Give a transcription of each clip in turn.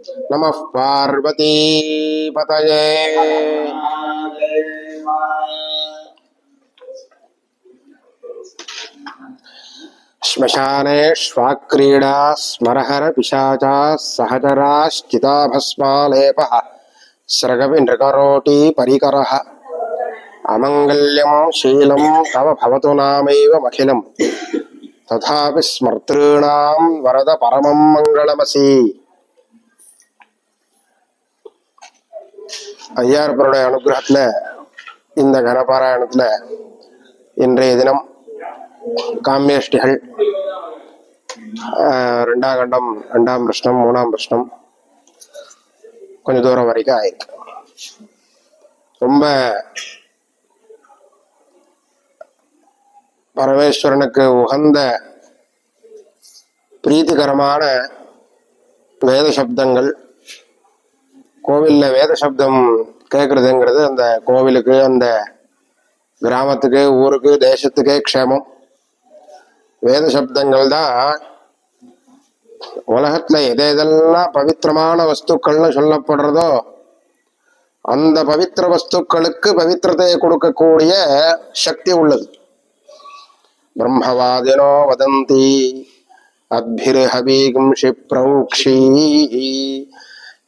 நமः பார்வதி பதயே. ஸ்மசானே ஸ்வாக்ரீடா ஸ்மரஹர பிசாசா சஹஜராஷ்சிதாபஸ்மாலேபஹ ஸ்ரகவி நிருகரோட்டி பரிகரஹ அமங்கல்யம் ஷீலம் தவ பவது நாமைவ மகிலம் ததாபி ஸ்மர்த்ருணாம் வரத பரமம் மங்களமசி. ஐயாரப்பருடைய அனுகிரகத்துல இந்த கனபாராயணத்துல இன்றைய தினம் காமியஷ்டிகள் ரெண்டாம் கண்டம், ரெண்டாம் பிரஷ்னம், மூணாம் பிரஷ்னம் கொஞ்சம் தூரம் வரைக்கும் ஆயிருக்கு. ரொம்ப பரமேஸ்வரனுக்கு உகந்த பிரீத்திகரமான வேத சப்தங்கள். கோவில்ல வேத சப்தம் கேட்கறதுங்கிறது அந்த கோவிலுக்கு, அந்த கிராமத்துக்கு, ஊருக்கு, தேசத்துக்கே க்ஷேமம். வேத சப்தங்கள் தான் உலகத்துல எதெல்லாம் பவித்திரமான வஸ்துக்கள்னு சொல்லப்படுறதோ அந்த பவித்திர வஸ்துக்களுக்கு பவித்திரத்தையை கொடுக்கக்கூடிய சக்தி உள்ளது. பிரம்மவாதினோ வதந்தி அத்பிர்ஹவீகம் ஷிப்ரௌக்ஷி.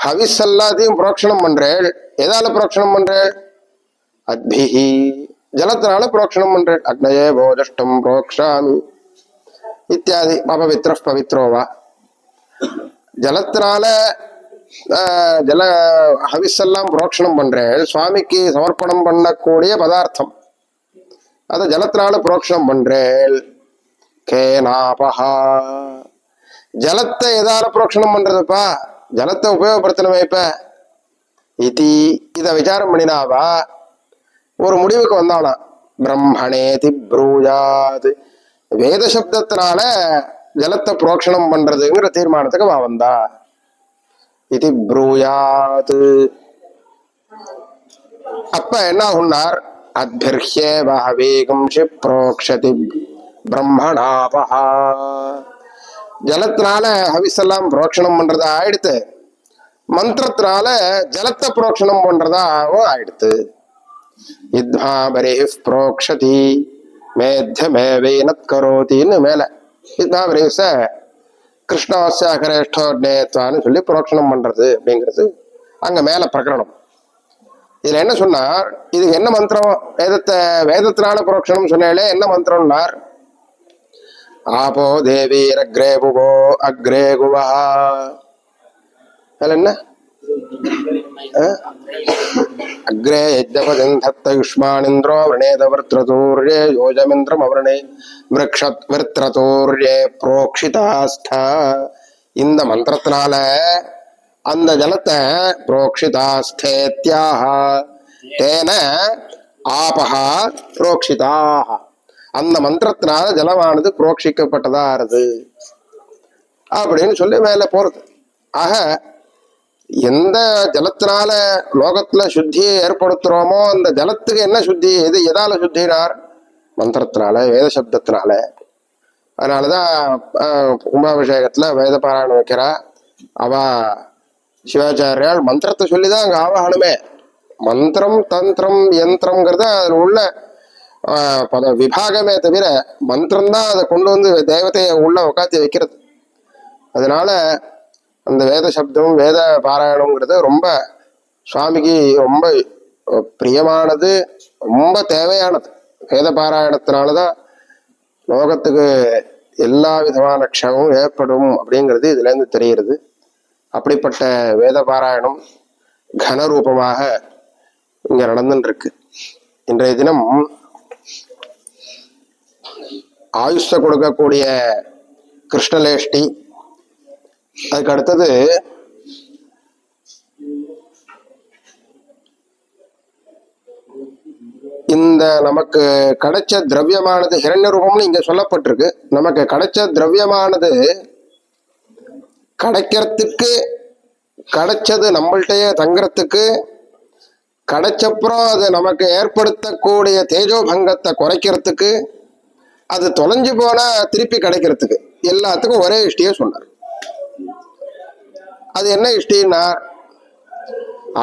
ஹவிஸ் எல்லாத்தையும் புரோக்ஷணம் பண்றேள். எதால புரோக்ஷணம் பண்றேள்? அத்பிஹி, ஜலத்தினால புரோக்ஷணம் பண்றேள். அக்னயே போஜஷ்டம் புரோக்ஷாமி இத்தியாதி. பவித்ர பவித்ரோவா. ஜலத்தினால ஜல ஹவிஸ் எல்லாம் புரோக்ஷணம் பண்றேள். சுவாமிக்கு சமர்ப்பணம் பண்ணக்கூடிய பதார்த்தம், அத ஜலத்தினால புரோக்ஷணம் பண்றேள். கேனாபஹா, ஜலத்தை எதால புரோக்ஷணம் பண்றதுப்பா? ஜலத்தை உபயோகப்படுத்தணுமே. இப்ப இதி இத விசாரம் பண்ணினாவா ஒரு முடிவுக்கு வந்தானா. பிரம்மணேதி ப்ரூயாத், வேத சப்தத்தினால ஜலத்தை புரோக்ஷணம் பண்றதுங்கிற தீர்மானத்துக்கு வா வந்தா. இது ப்ரூயாத். அப்ப என்ன ஆகுனார்? அத்பிர்ஹ்யேவஹவீகம் ஷிப்ரோக்ஷதி பிரம்மணாபஹா. ஜலத்தினால ஹவிஸெல்லாம் புரோக்ஷணம் பண்றதா ஆயிடுத்து, மந்திரத்தினால ஜலத்தை புரோக்ஷணம் பண்றதாவும் ஆயிடுத்து. இத்மாபரிஹ் புரோக்ஷதி மேத்யமேவைனத் கரோதின்னு மேல இத்மாபரிஹ்ஸ கிருஷ்ணவஸ்யாகரேஷ்டோர்ணேத்வான்னு சொல்லி புரோக்ஷணம் பண்றது அப்படிங்கிறது அங்க மேல பிரகரணம். இதுல என்ன சொன்னார்? இதுக்கு என்ன மந்திரம்? வேதத்தினால புரோக்ஷணம் சொன்னாலே என்ன மந்திரம்னார்? ஆபோ தேவீர் அக்ரே புவோ அக்ரே குவா. அதுல என்ன? அக்ரே யஜ்ஞபதிந்தத்த யுஷ்மானிந்திரோ விரணேத விருத்ரதூர்யே யோஜமிந்திரம் அவரணே விரக்ஷத் விருத்ரதூர்யே புரோக்ஷிதாஸ்தா. இந்த மந்திரத்தினால அந்த ஜலத்தை புரோக்ஷிதாஸ்தேத்யாக தேன ஆபஹா புரோக்ஷிதாக. அந்த மந்திரத்தினால ஜலமானது புரோக்ஷிக்கப்பட்டதா இருது அப்படின்னு சொல்லி மேல போறது. ஆக எந்த ஜலத்தினால லோகத்துல சுத்தியை ஏற்படுத்துறோமோ அந்த ஜலத்துக்கு என்ன சுத்தி? எதால சுத்தினார்? மந்திரத்தினால, வேத சப்தத்தினால. அதனாலதான் கும்பாபிஷேகத்துல வேத பாராயணம் வைக்கிறா. அவ சிவாச்சாரியால் மந்திரத்தை சொல்லிதான் அங்க ஆவாகணுமே. மந்திரம் தந்திரம் யந்திரம்ங்கிறத அதுல உள்ள பல விபாகமே தவிர மந்திரம்தான் அதை கொண்டு வந்து தேவதையை உள்ள உட்காத்தி வைக்கிறது. அதனால அந்த வேத சப்தம், வேத பாராயணம்ங்கிறது ரொம்ப சுவாமிக்கு ரொம்ப பிரியமானது, ரொம்ப தேவையானது. வேத பாராயணத்தினாலதான் லோகத்துக்கு எல்லா விதமான க்ஷமும் ஏற்படும் அப்படிங்கிறது இதுல இருந்து தெரிகிறது. அப்படிப்பட்ட வேத பாராயணம் கனரூபமாக இங்க நடந்துட்டு இருக்கு. இன்றைய தினம் ஆயுஷ கொடுக்கக்கூடிய கிருஷ்ணலேஷ்டி. அதுக்கு அடுத்தது இந்த நமக்கு கிடைச்ச திரவியமானது ஹிரண்ய ரூபம்னு இங்க சொல்லப்பட்டிருக்கு. நமக்கு கிடைச்ச திரவியமானது கிடைக்கிறதுக்கு, கிடைச்சது நம்மள்கிட்டயே தங்குறதுக்கு, கிடைச்சப்புறம் அது நமக்கு ஏற்படுத்தக்கூடிய தேஜோபங்கத்தை குறைக்கிறதுக்கு, அது தொலைஞ்சு போனா திருப்பி கிடைக்கிறதுக்கு, எல்லாத்துக்கும் ஒரே இஷ்டியே சொன்னார். அது என்ன இஷ்டின்னா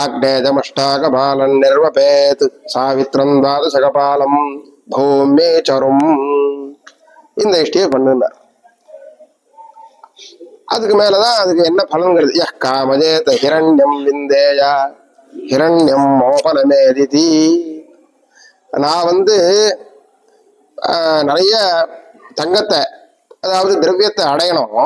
ஆக்னேஜமஷ்டாகபாலன் நிர்வபேத் சாவித்ரம் துவாதசகபாலம் பூமே சரும். இந்த இஷ்டியை பண்ணுனார். அதுக்கு மேலதான் அதுக்கு என்ன பலன்கிறது. யஹ் காமஜேத ஹிரண்யம் விந்தேயா ஹிரண்யம் மோபனமேதிதி. நான் நிறைய தங்கத்தை அதாவது திரவியத்தை அடையணும்,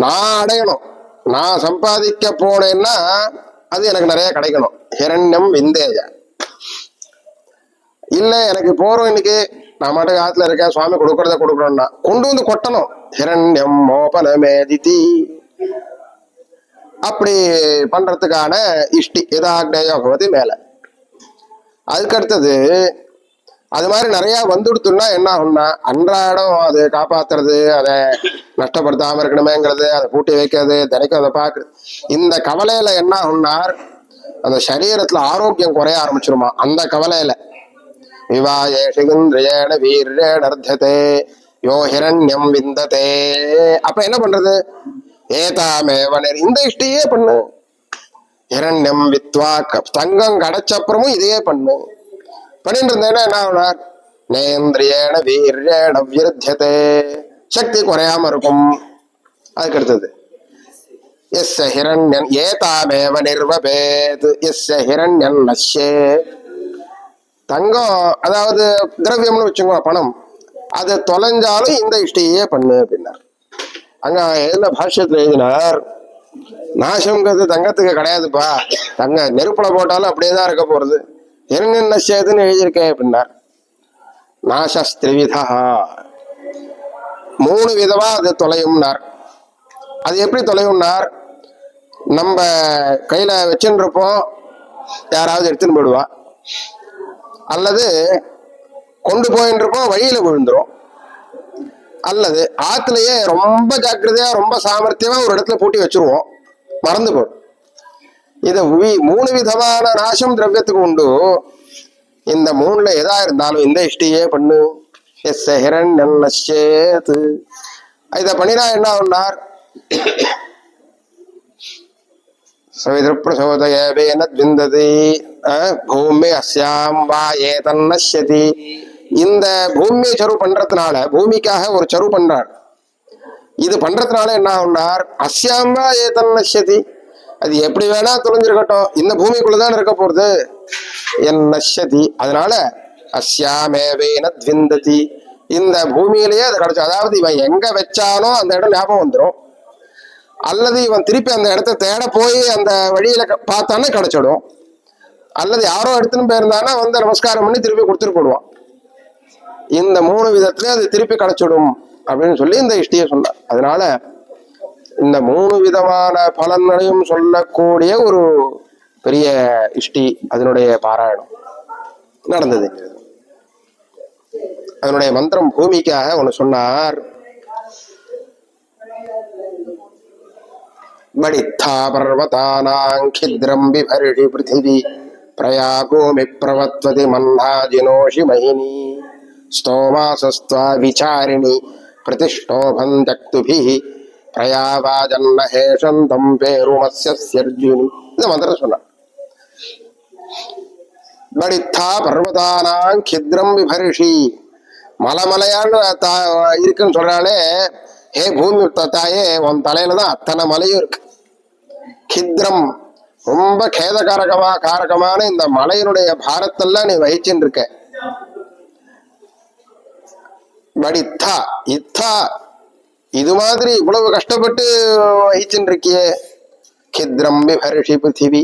நான் அடையணும், நான் சம்பாதிக்க போனேன்னா அது எனக்கு நிறைய கிடைக்கணும். ஹிரண்யம் விந்தேயா. இல்ல எனக்கு போறோம், இன்னைக்கு நான் மாட்டுக்கு ஆத்துல இருக்கேன், சுவாமி கொடுக்கறத கொடுக்கணும்னா கொண்டு வந்து கொட்டணும். ஹிரண்யம் மோபனமேதிதி. அப்படி பண்றதுக்கான இஷ்டி எதாக்னேயோ பவதி மேல. அதுக்கு அடுத்தது அது மாதிரி நிறைய வந்துடுத்துன்னா என்ன ஆகும்னா அன்றாடம் அதை காப்பாத்துறது, அதை நஷ்டப்படுத்தாம இருக்கணுமேங்கிறது, அதை பூட்டி வைக்கிறது, தினைக்கும் அதை பார்க்குறது. இந்த கவலையில என்ன ஆகும்னார் அந்த சரீரத்துல ஆரோக்கியம் குறைய ஆரம்பிச்சிருமா. அந்த கவலையில விவாயேஷிந்திரியேண வீர்யேணர்த்ததே யோ ஹிரண்யம் விந்ததே. அப்ப என்ன பண்றது? ஏதாமேவனர் இந்த இஷ்டியே பண்ணு. ஹிரண்யம் வித்வா தங்கம் கிடைச்சப்புறமும் இதையே பண்ணு. பண்ணிட்டு இருந்தேன்னா என்ன ஆகுனார் நேந்திரியேண வீர்யேண விருத்தியதே, சக்தி குறையாம இருக்கும். அதுக்கு அடுத்தது எஸ் ஹிரண்யன் ஏதாமேவ நிர்வபேத் எஸ் ஹிரண்யன் நஷ்யே. தங்கம் அதாவது திரவியம்னு வச்சுக்கோ, பணம், அது தொலைஞ்சாலும் இந்த இஷ்டியே பண்ணு அப்படின்னார். அங்க எதுல பாஷ்யத்துல எழுதினார் நாசம்ங்கிறது தங்கத்துக்கு கிடையாதுப்பா, தங்க நெருப்புல போட்டாலும் அப்படியேதான் இருக்க போறது, ஹிரண்யன் நஷ்யத்துன்னு எழுதியிருக்கேன் அப்படின்னார். நாசஸ்திரிவிதா, 3 விதமா அது தொலையும்னார். அது எப்படி தொலையும்னார்? நம்ம கையில வச்சுன்னு இருப்போம், யாராவது எடுத்துன்னு போயிடுவா, அல்லது கொண்டு போயின்னு இருப்போம் வழியில விழுந்துரும், அல்லது ஆத்துலயே ரொம்ப ஜாக்கிரதையா ரொம்ப சாமர்த்தியமா ஒரு இடத்துல பூட்டி வச்சிருவோம், மறந்து போடும். இத 3 விதமான நாசம் திரவியத்துக்கு உண்டு. இந்த 3ல எதா இருந்தாலும் இந்த இஷ்டியே பண்ணு. எஸ் ஹிரண்யன் நஷ்யேத். இத பண்ணினா என்ன ஆகும்னார் சவித்ருப்ரசோதயேவேனத்விந்ததி பூமி அஸ்யாம் வா ஏதன் நஷ்யதி. இந்த பூமியை சரு பண்றதுனால, பூமிக்காக ஒரு சரு பண்றார், இது பண்றதுனால என்ன ஆகும்னார் அஸ்யாம் வா ஏதன் நஷ்யதி. அது எப்படி வேணா தொலைஞ்சிருக்கட்டும், இந்த பூமிக்குள்ளதான் இருக்க போறது. என் நஷ்யதி, அதனால அஸ்யாமேவேனத்விந்ததி, இந்த பூமியிலேயே அது கிடைச்சா, அதாவது இவன் எங்க வச்சானோ அந்த இடம் ஞாபகம் வந்துடும், அல்லது இவன் திருப்பி அந்த இடத்த தேட போய் அந்த வழியில பார்த்தானே கிடைச்சிடும், அல்லது யாரோ எடுத்துன்னு போயிருந்தானா நமஸ்காரம் பண்ணி திருப்பி கொடுத்துட்டு போடுவான். இந்த 3 விதத்திலே அது திருப்பி கிடைச்சிடும் அப்படின்னு சொல்லி இந்த இஷ்டியை சொன்னார். அதனால இந்த 3 விதமான பலன்களையும் சொல்லக்கூடிய ஒரு பெரிய இஷ்டி, அதனுடைய பாராயணம் நடந்தது. அதனுடைய மந்திரம் பூமிக்காக ஒண்ணு சொன்னார். படித்தா பர்வதானாங் கித்ரம் பிபர்ஷி பிருத்திவி பிரயாகோமி பிரவத்வதி மன்னாஜினோஷி மஹினி ஸ்தோமாசஸ்த்வா விசாரிணி பிரதிஷ்டோபம் ஜக்துபிஹி பிரயாவாஜன்னஹேஷந்தம் பேருமஸ்யர்ஜுனி. இந்த மந்திரம் சொன்னார். படித்தா பர்வதானாங் கித்ரம் விபர்ஷி, மலைமலையான்னு இருக்குன்னு சொல்றாலே, ஹே பூமி தாயே, உன் தலையில தான் அத்தனை மலையும் இருக்கு. கித்ரம் ரொம்ப காரகமான இந்த மலையினுடைய பாரத்தெல்லாம் நீ வகிச்சுன்னு இருக்க. படித்தா இத்தா, இது மாதிரி இவ்வளவு கஷ்டப்பட்டு வகிச்சுன்னு இருக்கியே. கித்ரம் விபர்ஷி பிருத்திவி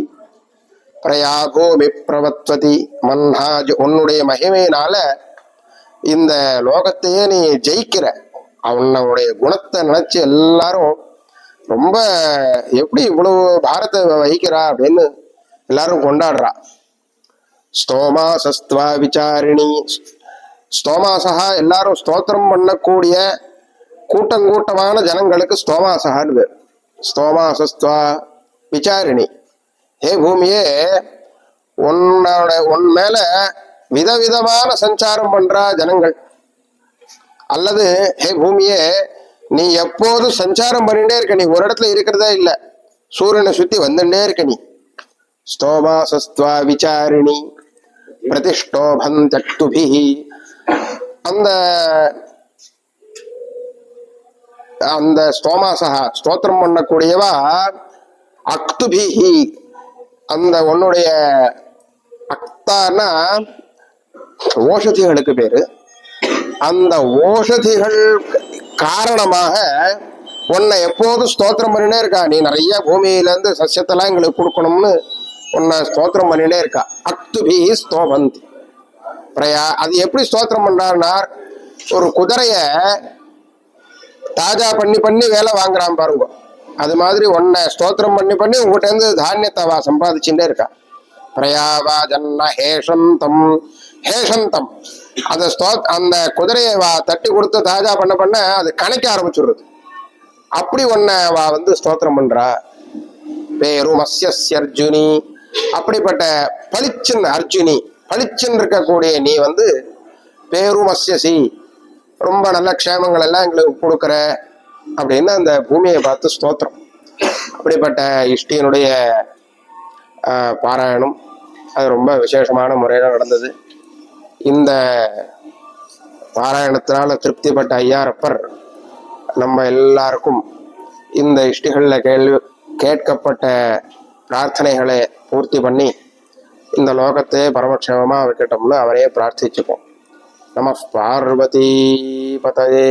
பிரயாகோமி பிரவத்வதி மன்னாஜ், உன்னுடைய மகிமையினால இந்த லோகத்தையே நீ ஜெயிக்கிற. அவனுடைய குணத்தை நினைச்சு எல்லாரும் ரொம்ப எப்படி இவ்வளவு பாரத்தை வகிக்கிறா அப்படின்னு எல்லாரும் கொண்டாடுறா. ஸ்தோமாசஸ்துவா விசாரிணி, ஸ்தோமாசா எல்லாரும் ஸ்தோத்திரம் பண்ணக்கூடிய கூட்டமான ஜனங்களுக்கு ஸ்தோமாசகான்னு பேர். ஸ்தோமாசஸ்துவா விசாரிணி, ஹே பூமியே, உன் மேல விதவிதமான சஞ்சாரம் பண்றா ஜனங்கள், அல்லது ஹே பூமியே நீ எப்போதும் சஞ்சாரம் பண்ணிட்டே இருக்க, நீ ஒரு இடத்துல இருக்கிறதே இல்லை, சூரியனை சுத்தி வந்துட்டே இருக்க நீ. ஸ்தோமாசஸ்துவா விசாரிணி பிரதிஷ்டோபம் தக்துபிஹி. அந்த அந்த ஸ்தோமாசா ஸ்தோத்திரம் பண்ணக்கூடியவா அக்துபிஹி, அந்த உன்னுடைய அக்தானா ஓஷதிகளுக்கு பேரு, அந்த ஓஷதிகள் காரணமாக உன்னை எப்போதும் ஸ்தோத்திரம் பண்ணினே இருக்கா. நீ நிறைய பூமியில இருந்து சசியத்தெல்லாம் எங்களுக்கு கொடுக்கணும்னு உன்னை ஸ்தோத்திரம் பண்ணினே இருக்கா. அக்துபிஹி ஸ்தோபந்தி பிரயா. அது எப்படி ஸ்தோத்திரம் பண்றாருன்னா, ஒரு குதிரைய தாஜா பண்ணி பண்ணி வேலை வாங்குறான் பாருங்க, அது மாதிரி உன்னை ஸ்தோத்திரம் பண்ணி பண்ணி உங்ககிட்ட இருந்து தானியத்தை அவ சம்பாதிச்சுட்டே இருக்கா. பிரயாவா ஜன்ன ஹேஷந்தம் ஹேஷந்தம். அந்த குதிரையை வா தட்டி கொடுத்து தாஜா பண்ண பண்ண அது கணக்க ஆரம்பிச்சுடுறது. அப்படி ஒன்ன வா வந்து ஸ்தோத்திரம் பண்றா. பேரு மஸ்யஸ்ய அர்ஜுனி, அப்படிப்பட்ட பளிச்சின் அர்ஜுனி, பளிச்சின் இருக்கக்கூடிய நீ வந்து பேரு மஸ்யசி, ரொம்ப நல்ல க்ஷேமங்கள் எல்லாம் எங்களுக்கு கொடுக்குற அப்படின்னு அந்த பூமியை பார்த்து ஸ்தோத்திரம். அப்படிப்பட்ட இஷ்டியனுடைய பாராயணம் அது ரொம்ப விசேஷமான முறையில் நடந்தது. இந்த பாராயணத்தினால திருப்திப்பட்ட ஐயாரப்பர் நம்ம எல்லாருக்கும் இந்த இஷ்டிகளில் கேட்கப்பட்ட பிரார்த்தனைகளை பூர்த்தி பண்ணி இந்த லோகத்தை பரமக்ஷேமமாக வைக்கட்டும்னு அவரே பிரார்த்திச்சுப்போம். நம பார்வதி பதயே.